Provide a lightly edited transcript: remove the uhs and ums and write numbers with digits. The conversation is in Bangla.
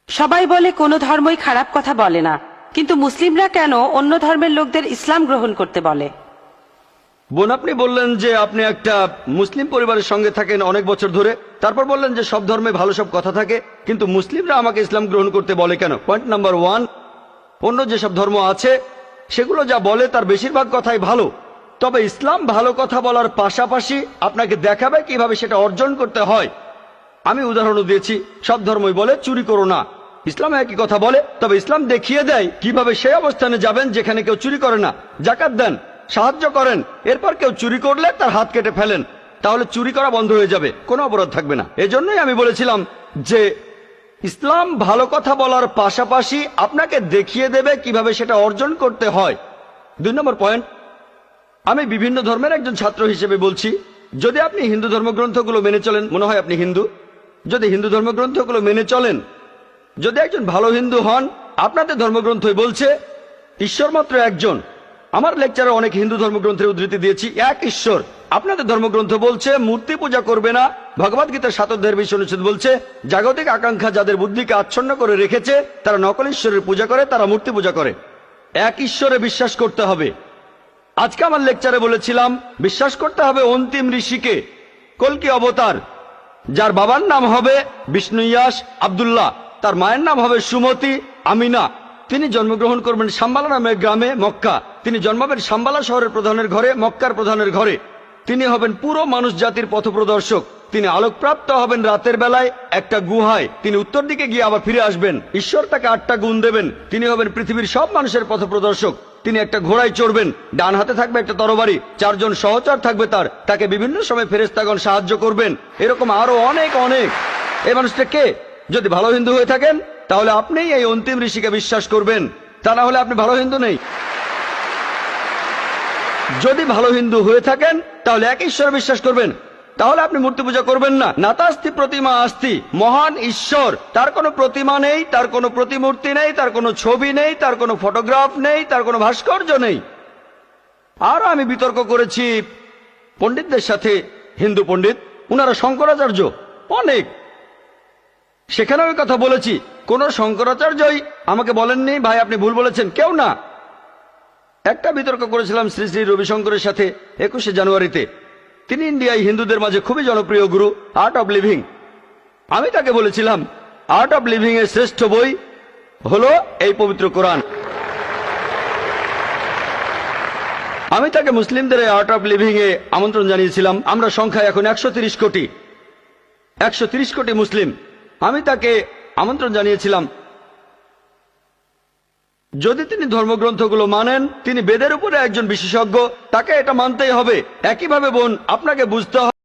সবাই বলে কোনো ধর্মই খারাপ কথা বলে না, কিন্তু মুসলিমরা কেন অন্য ধর্মের লোকদের ইসলাম গ্রহণ করতে বলে? বোন, আপনি বললেন যে আপনি একটা মুসলিম পরিবারের সঙ্গে থাকেন অনেক বছর ধরে, তারপর বললেন যে সব ধর্মে ভালো সব কথা থাকে, কিন্তু মুসলিমরা আমাকে ইসলাম গ্রহণ করতে বলে কেন? পয়েন্ট নাম্বার 1, অন্য যেসব ধর্ম আছে সেগুলো যা বলে তার বেশিরভাগ কথাই ভালো, তবে ইসলাম ভালো কথা বলার পাশাপাশি আপনাকে দেখাবে কিভাবে সেটা অর্জন করতে হয়। আমি উদাহরণও দিয়েছি, সব ধর্মই বলে চুরি করো না, ইসলাম একই কথা বলে, তবে ইসলাম দেখিয়ে দেয় কিভাবে সেই অবস্থানে যাবেন যেখানে কেউ চুরি করে না। যাকাত দেন, সাহায্য করেন, এরপর কেউ চুরি করলে তার হাত কেটে ফেলেন, তাহলে চুরি করা বন্ধ হয়ে যাবে, কোনো অপরাধ থাকবে না। এজন্যই আমি বলেছিলাম যে ইসলাম ভালো কথা বলার পাশাপাশি আপনাকে দেখিয়ে দেবে কিভাবে সেটা অর্জন করতে হয়। 2 নম্বর পয়েন্ট, আমি বিভিন্ন ধর্মের একজন ছাত্র হিসেবে বলছি, যদি আপনি হিন্দু ধর্মগ্রন্থগুলো মেনে চলেন, মনে হয় আপনি হিন্দু, যদি হিন্দু ধর্মগ্রন্থগুলো মেনে চলেন, যদি একজন ভালো হিন্দু হন, আপনাদের ধর্মগ্রন্থই বলছে ঈশ্বর মাত্র একজন। আমার লেকচারে অনেক হিন্দু ধর্মগ্রন্থের উদ্ধৃতি দিয়েছি, এক ঈশ্বর। আপনাদের ধর্মগ্রন্থ বলছে মূর্তি পূজা করবে না। ভগবদ গীতার 7 অধ্যায়ের 20 অনুচ্ছেদ বলছে জাগতিক আকাঙ্ক্ষা যাদের বুদ্ধিকে আচ্ছন্ন করে রেখেছে তারা নকল ঈশ্বরের পূজা করে, তারা মূর্তি পূজা করে। এক ঈশ্বরে বিশ্বাস করতে হবে। আজকে আমার লেকচারে বলেছিলাম বিশ্বাস করতে হবে অন্তিম ঋষিকে, কল্কি অবতার, যার বাবার নাম হবে বিষ্ণু ইয়াস আব্দুল্লাহ, তার মায়ের নাম হবে সুমতি আমিনা। তিনি জন্মগ্রহণ করবেন শাম্বালা নামের গ্রামে মক্কা। তিনি জন্মাবেন শাম্বালা শহরের প্রধানের ঘরে, মক্কার প্রধানের ঘরে। তিনি হবেন পুরো মানুষ জাতির পথপ্রদর্শক। তিনি আলোকপ্রাপ্ত হবেন রাতের বেলায় একটা গুহায়। তিনি উত্তর দিকে গিয়ে আবার ফিরে আসবেন। ঈশ্বর তাকে 8টা গুণ দেবেন। তিনি হবেন পৃথিবীর সব মানুষের পথপ্রদর্শক। তিনি একটা ঘোড়ায় চড়বেন, ডান হাতে থাকবে একটা তরবারি, 4 জন সহচর থাকবে তাকে বিভিন্ন সময় ফেরেশতাগণ সাহায্য করবেন। এরকম আরো অনেক অনেক। এই মানুষটা কে? যদি ভালো হিন্দু হয়ে থাকেন তাহলে আপনি এই অন্তিম ঋষিকে বিশ্বাস করবেন, তা না হলে আপনি ভালো হিন্দু নেই। যদি ভালো হিন্দু হয়ে থাকেন তাহলে এক ঈশ্বরে বিশ্বাস করবেন, তাহলে আপনি মূর্তি পূজা করবেন না। নাতাস্তি প্রতিমা আস্তি, মহান ঈশ্বর, তার কোনো প্রতিমা নেই, তার কোনো প্রতিমূর্তি নেই, তার কোনো ছবি নেই, তার কোনো ফটোগ্রাফ নেই, তার কোনো ভাস্কর্য নেই। আর আমি বিতর্ক করেছি পণ্ডিতদের সাথে, হিন্দু পণ্ডিত, উনারা শঙ্করাচার্য অনেক, সেখানে আমি কথা বলেছি। কোন শঙ্করাচার্যই আমাকে বলেননি ভাই আপনি ভুল বলেছেন, কেউ না। একটা বিতর্ক করেছিলাম শ্রী শ্রী রবিশঙ্করের সাথে 21শে জানুয়ারিতে। তিনি ইন্ডিয়ায় হিন্দুদের মাঝে খুবই জনপ্রিয় গুরু, আর্ট অব লিভিং। আমি তাকে বলেছিলাম আর্ট অব লিভিং এর শ্রেষ্ঠ বই হলো এই পবিত্র কোরআন। আমি তাকে মুসলিমদের এই আর্ট অব লিভিং এ আমন্ত্রণ জানিয়েছিলাম। আমরা সংখ্যায় এখন 130 কোটি, 130 কোটি মুসলিম। আমি তাকে আমন্ত্রণ জানিয়েছিলাম, যদি তিনি ধর্মগ্রন্থগুলো মানেন, তিনি বেদের উপরে একজন বিশেষজ্ঞ, তাকে এটা মানতেই হবে। একইভাবে বোন, আপনাকে বুঝতে হবে